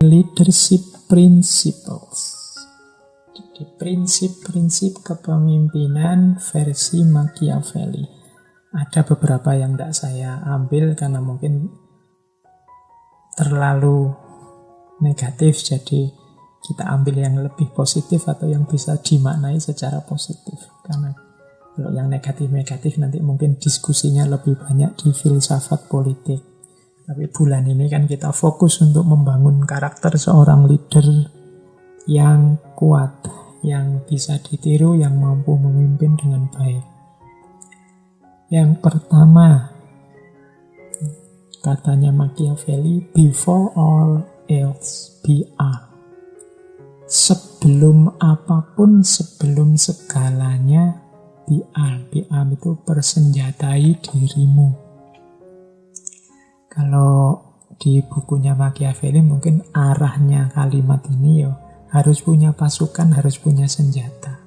Leadership Principles. Jadi prinsip-prinsip kepemimpinan versi Machiavelli. Ada beberapa yang tidak saya ambil karena mungkin terlalu negatif, jadi kita ambil yang lebih positif atau yang bisa dimaknai secara positif. Karena kalau yang negatif-negatif nanti mungkin diskusinya lebih banyak di filsafat politik. Tapi bulan ini kan kita fokus untuk membangun karakter seorang leader yang kuat, yang bisa ditiru, yang mampu memimpin dengan baik. Yang pertama, katanya Machiavelli, before all else be armed. Sebelum apapun, sebelum segalanya, be armed. Be armed itu persenjatai dirimu. Kalau di bukunya Machiavelli mungkin arahnya kalimat ini harus punya pasukan, harus punya senjata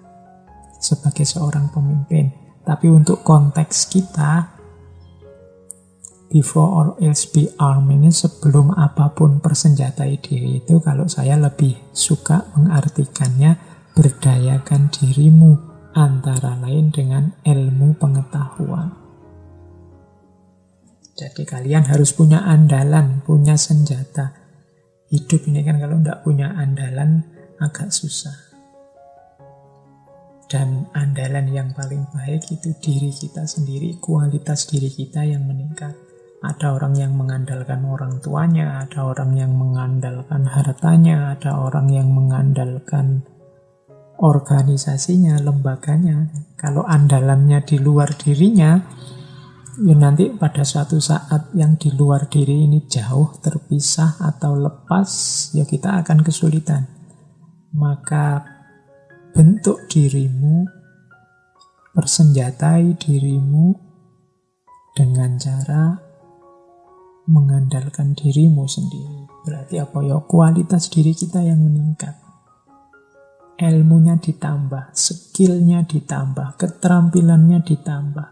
sebagai seorang pemimpin. Tapi untuk konteks kita, before all else be armed ini sebelum apapun persenjatai diri itu, kalau saya lebih suka mengartikannya berdayakan dirimu antara lain dengan ilmu pengetahuan. Jadi kalian harus punya andalan, punya senjata. Hidup ini kan kalau tidak punya andalan agak susah. Dan andalan yang paling baik itu diri kita sendiri, kualitas diri kita yang meningkat. Ada orang yang mengandalkan orang tuanya, ada orang yang mengandalkan hartanya, ada orang yang mengandalkan organisasinya, lembaganya. Kalau andalannya di luar dirinya, nanti pada suatu saat yang di luar diri ini jauh terpisah atau lepas, kita akan kesulitan. Maka bentuk dirimu, persenjatai dirimu dengan cara mengandalkan dirimu sendiri. Berarti apa ya? Kualitas diri kita yang meningkat. Ilmunya ditambah, skillnya ditambah, keterampilannya ditambah.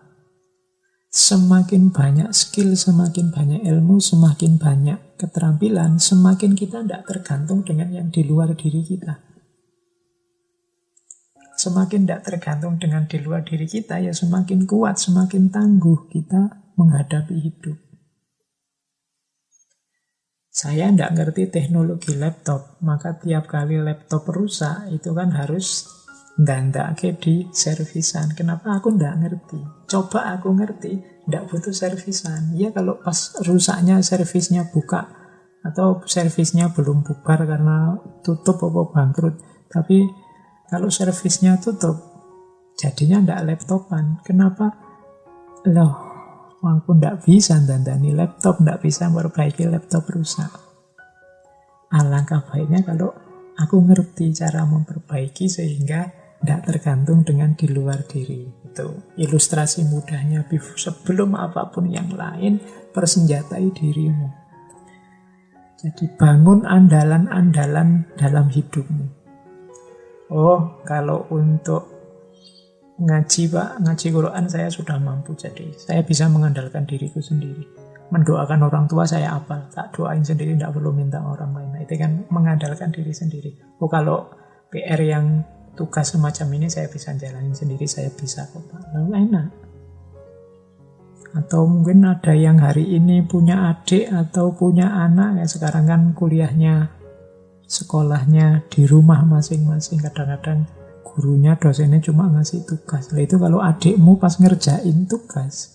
Semakin banyak skill, semakin banyak ilmu, semakin banyak keterampilan, semakin kita tidak tergantung dengan yang di luar diri kita. Semakin tidak tergantung dengan di luar diri kita, ya semakin kuat, semakin tangguh kita menghadapi hidup. Saya tidak ngerti teknologi laptop, maka tiap kali laptop rusak, itu kan harus ndandake di servisan. Kenapa aku tidak ngerti? Coba aku ngerti, tidak butuh servisan. Ya kalau pas rusaknya servisnya buka, atau servisnya belum bubar karena tutup atau bangkrut. Tapi kalau servisnya tutup, jadinya tidak laptopan. Kenapa? Loh, aku tidak bisa dandani laptop, tidak bisa memperbaiki laptop rusak. Alangkah baiknya kalau aku ngerti cara memperbaiki sehingga tidak tergantung dengan di luar diri. Itu ilustrasi mudahnya. Sebelum apapun yang lain, persenjatai dirimu. Jadi bangun andalan-andalan dalam hidupmu. Oh, kalau untuk ngaji Pak, ngaji Quran saya sudah mampu. Jadi saya bisa mengandalkan diriku sendiri. Mendoakan orang tua saya apal, tak doain sendiri, tidak perlu minta orang lain. Nah, itu kan mengandalkan diri sendiri. Oh, kalau PR yang tugas semacam ini saya bisa jalanin sendiri, saya bisa kok Pak. Lalu enak. Atau mungkin ada yang hari ini punya adik atau punya anak, ya sekarang kan kuliahnya, sekolahnya di rumah masing-masing. Kadang-kadang gurunya, dosennya cuma ngasih tugas. Nah, itu kalau adikmu pas ngerjain tugas,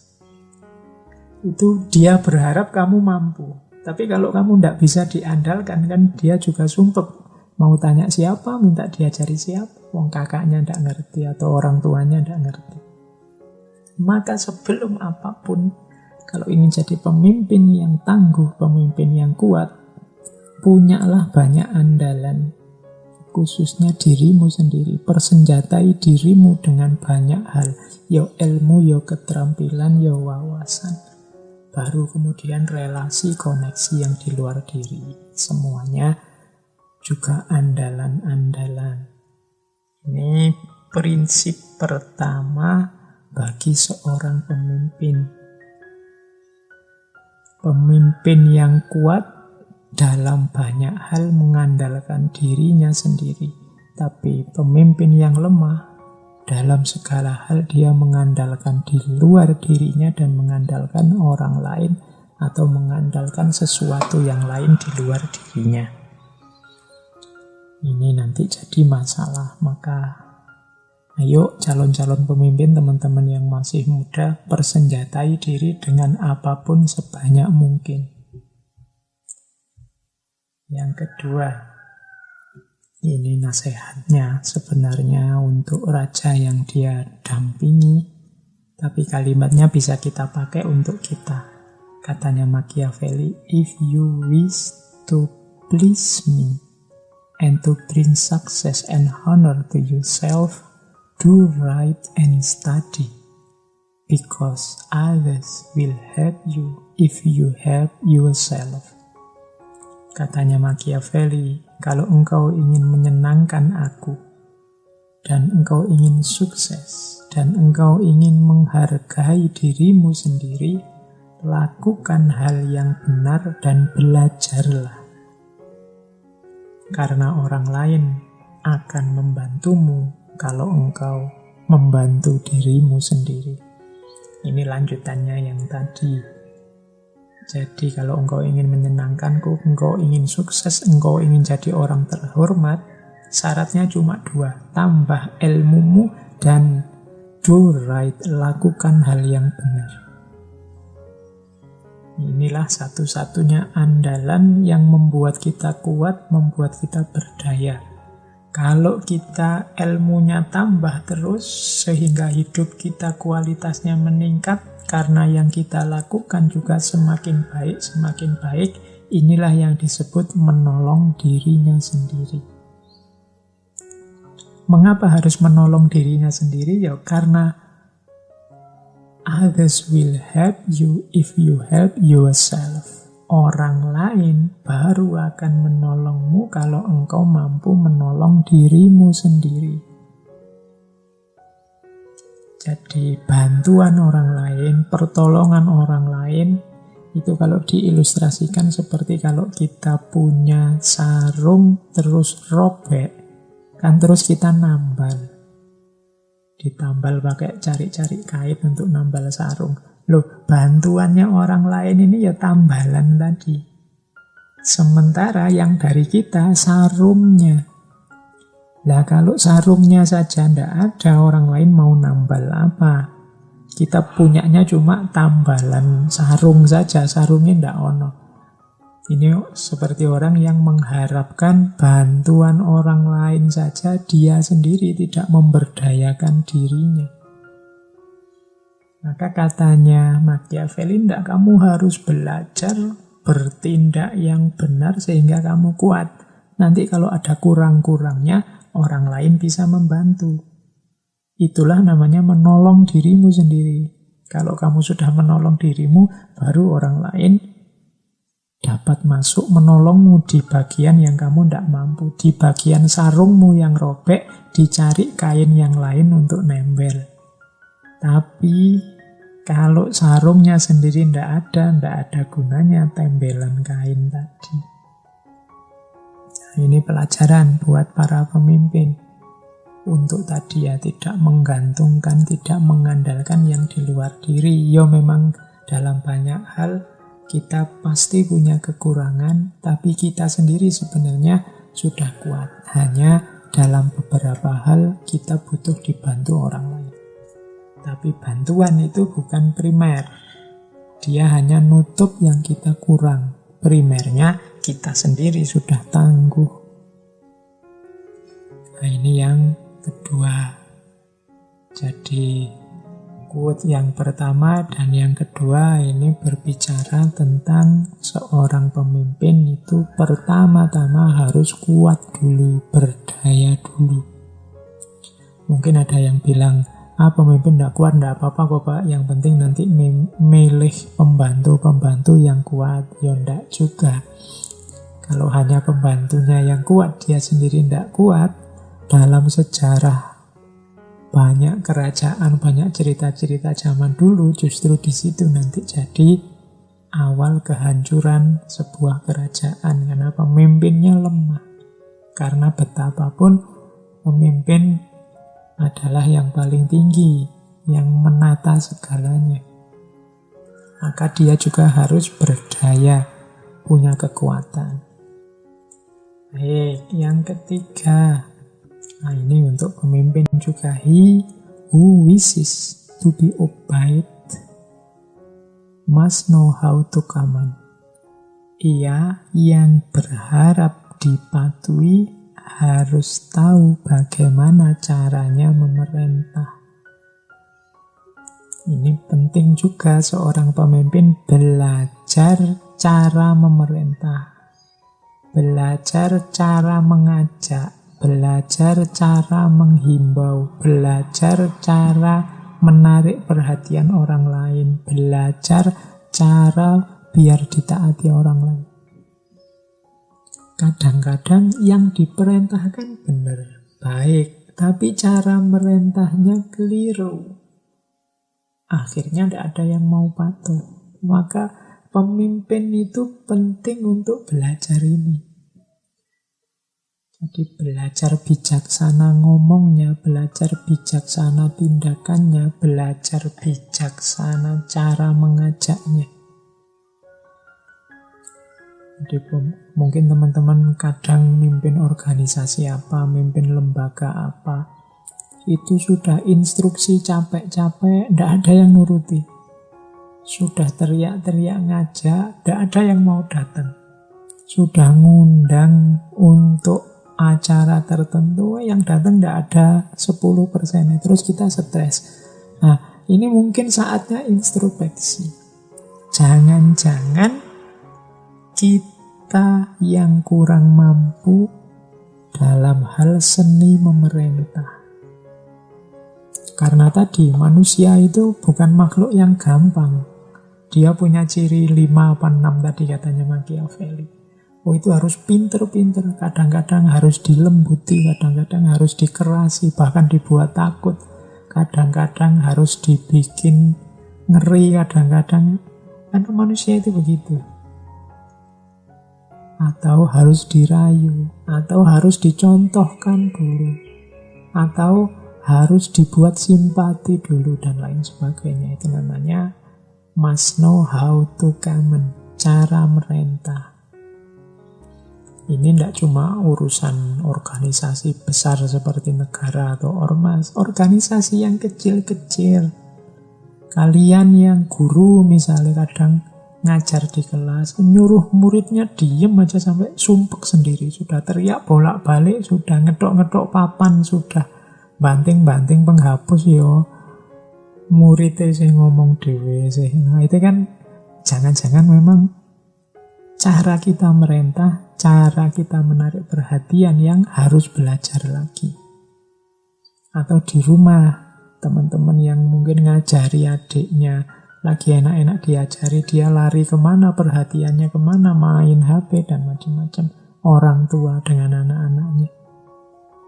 itu dia berharap kamu mampu. Tapi kalau kamu tidak bisa diandalkan, kan dia juga sumpek. Mau tanya siapa, minta diajari siapa. Wong kakaknya tidak ngerti atau orang tuanya tidak ngerti. Maka sebelum apapun, kalau ingin jadi pemimpin yang tangguh, pemimpin yang kuat, punyalah banyak andalan. Khususnya dirimu sendiri. Persenjatai dirimu dengan banyak hal. Yo ilmu, yo keterampilan, yo wawasan. Baru kemudian relasi, koneksi yang di luar diri. Semuanya juga andalan-andalan. Ini prinsip pertama bagi seorang pemimpin. Pemimpin yang kuat dalam banyak hal mengandalkan dirinya sendiri. Tapi pemimpin yang lemah, dalam segala hal dia mengandalkan di luar dirinya dan mengandalkan orang lain atau mengandalkan sesuatu yang lain di luar dirinya. Ini nanti jadi masalah. Maka ayo calon-calon pemimpin, teman-teman yang masih muda, persenjatai diri dengan apapun sebanyak mungkin. Yang kedua, ini nasihatnya sebenarnya untuk raja yang dia dampingi, tapi kalimatnya bisa kita pakai untuk kita. Katanya Machiavelli, if you wish to please me and to bring success and honor to yourself, do right and study, because others will help you if you help yourself. Katanya Machiavelli, kalau engkau ingin menyenangkan aku, dan engkau ingin sukses, dan engkau ingin menghargai dirimu sendiri, lakukan hal yang benar dan belajarlah. Karena orang lain akan membantumu kalau engkau membantu dirimu sendiri. Ini lanjutannya yang tadi. Jadi kalau engkau ingin menyenangkanku, engkau ingin sukses, engkau ingin jadi orang terhormat, syaratnya cuma 2. Tambah ilmumu dan do right, lakukan hal yang benar. Inilah satu-satunya andalan yang membuat kita kuat, membuat kita berdaya. Kalau kita ilmunya tambah terus, sehingga hidup kita kualitasnya meningkat, karena yang kita lakukan juga semakin baik, inilah yang disebut menolong dirinya sendiri. Mengapa harus menolong dirinya sendiri? Ya karena others will help you if you help yourself. Orang lain baru akan menolongmu kalau engkau mampu menolong dirimu sendiri. Jadi bantuan orang lain, pertolongan orang lain, itu kalau diilustrasikan seperti kalau kita punya sarung terus robek, kan terus kita nambal. Ditambal pakai cari-cari kain untuk nambal sarung. Loh, bantuannya orang lain ini ya tambalan tadi. Sementara yang dari kita sarungnya. Lah kalau sarungnya saja tidak ada, orang lain mau nambal apa? Kita punyanya cuma tambalan sarung saja, sarungnya tidak ono. Ini seperti orang yang mengharapkan bantuan orang lain saja, dia sendiri tidak memberdayakan dirinya. Maka katanya Machiavelli, tidak, kamu harus belajar bertindak yang benar sehingga kamu kuat. Nanti kalau ada kurang-kurangnya, orang lain bisa membantu. Itulah namanya menolong dirimu sendiri. Kalau kamu sudah menolong dirimu, baru orang lain dapat masuk menolongmu di bagian yang kamu tidak mampu. Di bagian sarungmu yang robek, dicari kain yang lain untuk nempel. Tapi kalau sarungnya sendiri tidak ada gunanya tempelan kain tadi. Ini pelajaran buat para pemimpin untuk tadi ya, tidak menggantungkan, tidak mengandalkan yang di luar diri. Ya memang dalam banyak hal kita pasti punya kekurangan, tapi kita sendiri sebenarnya sudah kuat. Hanya dalam beberapa hal kita butuh dibantu orang lain. Tapi bantuan itu bukan primer. Dia hanya nutup yang kita kurang. Primernya kita sendiri sudah tangguh. Nah ini yang kedua. Jadi quote yang pertama dan yang kedua ini berbicara tentang seorang pemimpin itu pertama-tama harus kuat dulu, berdaya dulu. Mungkin ada yang bilang, pemimpin tidak kuat, tidak apa-apa kok Pak, yang penting nanti milih pembantu-pembantu yang kuat. Ya tidak juga. Kalau hanya pembantunya yang kuat, dia sendiri tidak kuat, dalam sejarah banyak kerajaan, banyak cerita-cerita zaman dulu, justru di situ nanti jadi awal kehancuran sebuah kerajaan karena pemimpinnya lemah. Karena betapapun pemimpin adalah yang paling tinggi, yang menata segalanya. Maka dia juga harus berdaya, punya kekuatan. Baik, yang ketiga. Nah, ini untuk pemimpin juga. He who wishes to be obeyed must know how to command. Ia yang berharap dipatuhi harus tahu bagaimana caranya memerintah. Ini penting juga seorang pemimpin belajar cara memerintah, belajar cara mengajak, belajar cara menghimbau, belajar cara menarik perhatian orang lain, belajar cara biar ditaati orang lain. Kadang-kadang yang diperintahkan benar, baik, tapi cara merintahnya keliru. Akhirnya tidak ada yang mau patuh. Maka pemimpin itu penting untuk belajar ini. Jadi belajar bijaksana ngomongnya, belajar bijaksana tindakannya, belajar bijaksana cara mengajaknya. Jadi mungkin teman-teman kadang mimpin organisasi apa, mimpin lembaga apa, itu sudah instruksi capek-capek, tidak ada yang nuruti. Sudah teriak-teriak ngajak, tidak ada yang mau datang. Sudah ngundang untuk acara tertentu, yang datang tidak ada 10%. Terus kita stres. Nah, ini mungkin saatnya introspeksi. Jangan-jangan kita yang kurang mampu dalam hal seni memerintah. Karena tadi manusia itu bukan makhluk yang gampang. Dia punya ciri 5 apa 6 tadi katanya Machiavelli. Oh, itu harus pinter-pinter. Kadang-kadang harus dilembuti, kadang-kadang harus dikerasi, bahkan dibuat takut. Kadang-kadang harus dibikin ngeri, kadang-kadang. Karena manusia itu begitu. Atau harus dirayu, atau harus dicontohkan dulu, atau harus dibuat simpati dulu, dan lain sebagainya. Itu namanya must know how to command, cara merintah. Ini tidak cuma urusan organisasi besar seperti negara atau ormas, organisasi yang kecil-kecil. Kalian yang guru misalnya kadang ngajar di kelas, nyuruh muridnya diem aja sampai sumpek sendiri, sudah teriak bolak-balik, sudah ngedok-ngedok papan, sudah banting-banting penghapus, yo muridnya sih ngomong dewe sih. Nah, itu kan jangan-jangan memang cara kita merintah, cara kita menarik perhatian yang harus belajar lagi. Atau di rumah, teman-teman yang mungkin ngajari adiknya, lagi enak-enak diajari, dia lari kemana, perhatiannya kemana, main HP dan macam-macam. Orang tua dengan anak-anaknya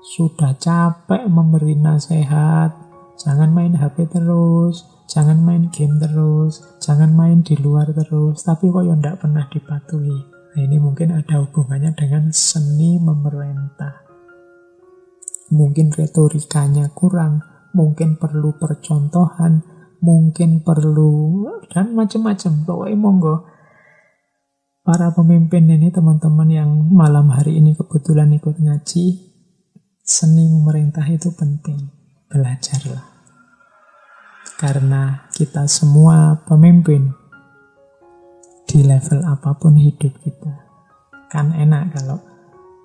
sudah capek memberi nasihat, jangan main HP terus, jangan main game terus, jangan main di luar terus, tapi kok ya tidak pernah dipatuhi. Nah, ini mungkin ada hubungannya dengan seni memerintah. Mungkin retorikanya kurang, mungkin perlu percontohan, mungkin perlu, dan macam-macam. Pokoknya monggo para pemimpin ini, teman-teman yang malam hari ini kebetulan ikut ngaji, seni memerintah itu penting, belajarlah. Karena kita semua pemimpin di level apapun hidup kita. Kan enak kalau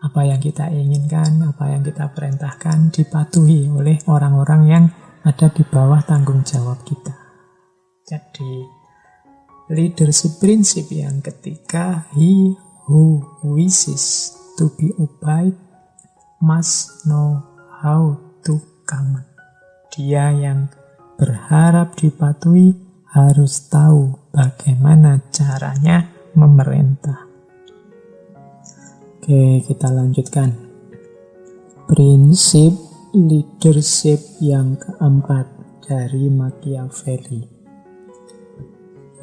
apa yang kita inginkan, apa yang kita perintahkan dipatuhi oleh orang-orang yang ada di bawah tanggung jawab kita. Jadi leadership prinsip yang ketiga, he who wishes to be obeyed must know how to command. Dia yang berharap dipatuhi harus tahu bagaimana caranya memerintah. Oke, kita lanjutkan. Prinsip leadership yang keempat dari Machiavelli.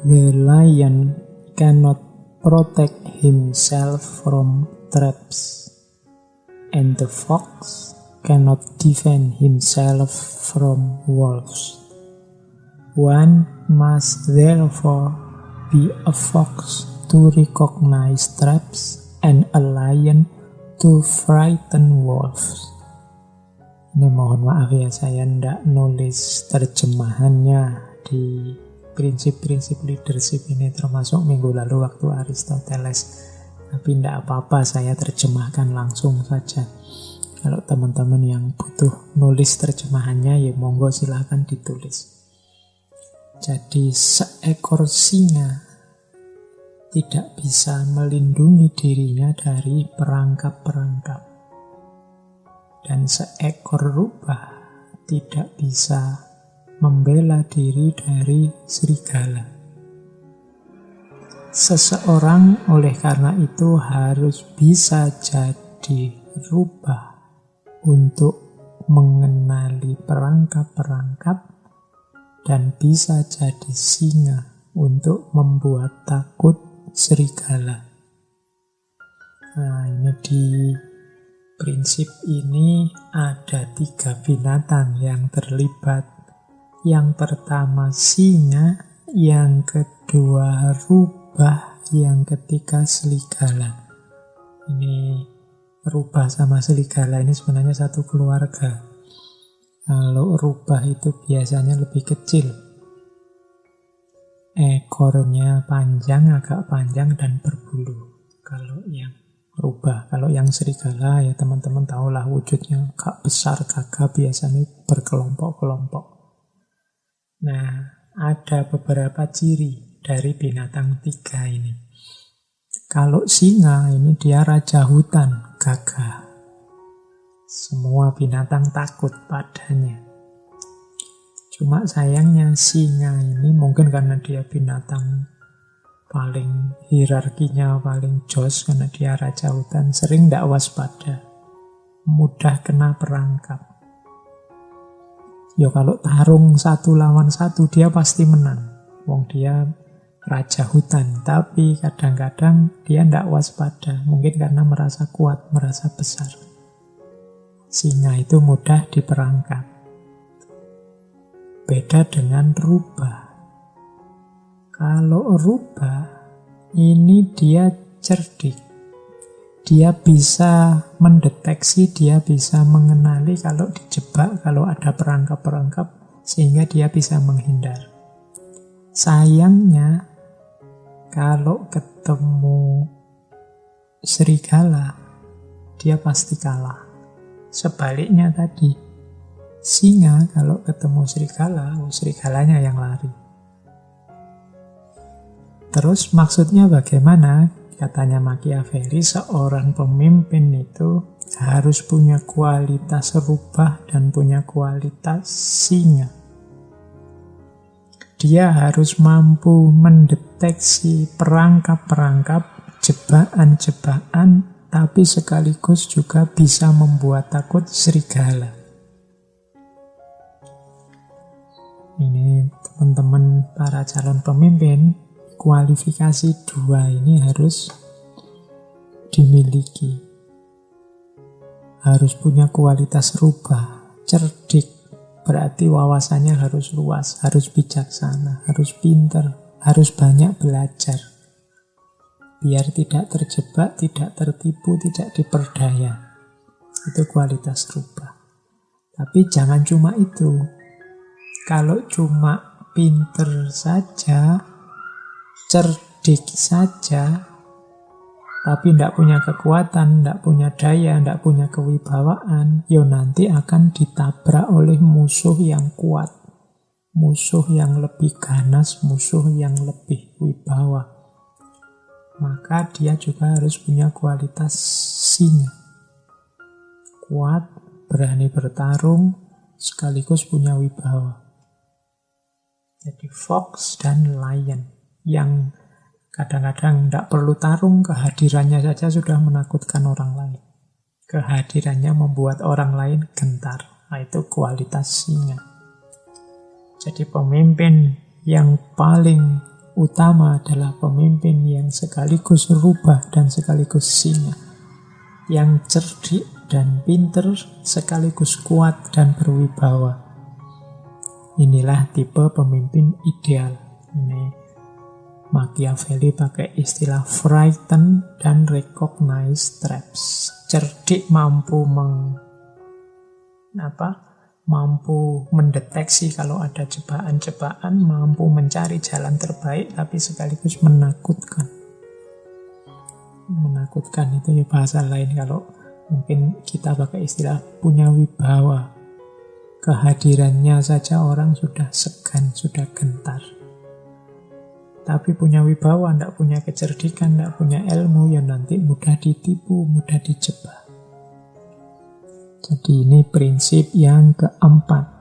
The lion cannot protect himself from traps, and the fox cannot defend himself from wolves. One must therefore be a fox to recognize traps and a lion to frighten wolves. Ini mohon maaf ya, saya ndak nulis terjemahannya di prinsip-prinsip leadership ini, termasuk minggu lalu waktu Aristoteles. Tapi ndak apa-apa, saya terjemahkan langsung saja. Kalau teman-teman yang butuh nulis terjemahannya, ya monggo silahkan ditulis. Jadi seekor singa tidak bisa melindungi dirinya dari perangkap-perangkap. Dan seekor rubah tidak bisa membela diri dari serigala. Seseorang oleh karena itu harus bisa jadi rubah untuk mengenali perangkap-perangkap dan bisa jadi singa untuk membuat takut serigala. Nah, ini di prinsip ini ada 3 binatang yang terlibat. Yang pertama singa, yang kedua rubah, yang ketiga serigala. Ini rubah sama serigala ini sebenarnya satu keluarga. Kalau rubah itu biasanya lebih kecil. Ekornya panjang, agak panjang dan berbulu. Kalau yang rubah, kalau yang serigala ya teman-teman tahulah wujudnya agak besar, gagah, biasanya berkelompok-kelompok. Nah, ada beberapa ciri dari binatang 3 ini. Kalau singa ini dia raja hutan, gagah. Semua binatang takut padanya. Cuma sayangnya singa ini mungkin karena dia binatang paling hierarkinya paling jos, karena dia raja hutan, sering tidak waspada, mudah kena perangkap. Ya kalau tarung 1 lawan 1 dia pasti menang, wong dia raja hutan. Tapi kadang-kadang dia tidak waspada, mungkin karena merasa kuat, merasa besar. Singa itu mudah diperangkap. Beda dengan rubah. Kalau rubah, ini dia cerdik. Dia bisa mendeteksi, dia bisa mengenali kalau dijebak, kalau ada perangkap-perangkap, sehingga dia bisa menghindar. Sayangnya, kalau ketemu serigala, dia pasti kalah. Sebaliknya tadi, singa kalau ketemu serigala, serigalanya yang lari. Terus maksudnya bagaimana? Katanya Machiavelli, seorang pemimpin itu harus punya kualitas rubah dan punya kualitas singa. Dia harus mampu mendeteksi perangkap-perangkap, jebakan-jebakan, tapi sekaligus juga bisa membuat takut serigala. Ini teman-teman para calon pemimpin, kualifikasi 2 ini harus dimiliki. Harus punya kualitas rubah, cerdik, berarti wawasannya harus luas, harus bijaksana, harus pinter, harus banyak belajar. Biar tidak terjebak, tidak tertipu, tidak diperdaya. Itu kualitas rubah. Tapi jangan cuma itu. Kalau cuma pinter saja, cerdik saja, tapi tidak punya kekuatan, tidak punya daya, tidak punya kewibawaan, ya nanti akan ditabrak oleh musuh yang kuat, musuh yang lebih ganas, musuh yang lebih wibawa. Maka dia juga harus punya kualitas singa. Kuat, berani bertarung, sekaligus punya wibawa. Jadi fox dan lion yang kadang-kadang tidak perlu tarung, kehadirannya saja sudah menakutkan orang lain. Kehadirannya membuat orang lain gentar. Nah, itu kualitas singa. Jadi pemimpin yang paling utama adalah pemimpin yang sekaligus rubah dan sekaligus singa. Yang cerdik dan pinter sekaligus kuat dan berwibawa. Inilah tipe pemimpin ideal. Ini Machiavelli pakai istilah frighten dan recognize traps. Cerdik mampu mampu mendeteksi kalau ada jebakan-jebakan, mampu mencari jalan terbaik, tapi sekaligus menakutkan. Menakutkan itu ya bahasa lain, kalau mungkin kita pakai istilah punya wibawa. Kehadirannya saja orang sudah segan, sudah gentar. Tapi punya wibawa, tidak punya kecerdikan, tidak punya ilmu, ya nanti mudah ditipu, mudah dijebak. Jadi ini prinsip yang keempat.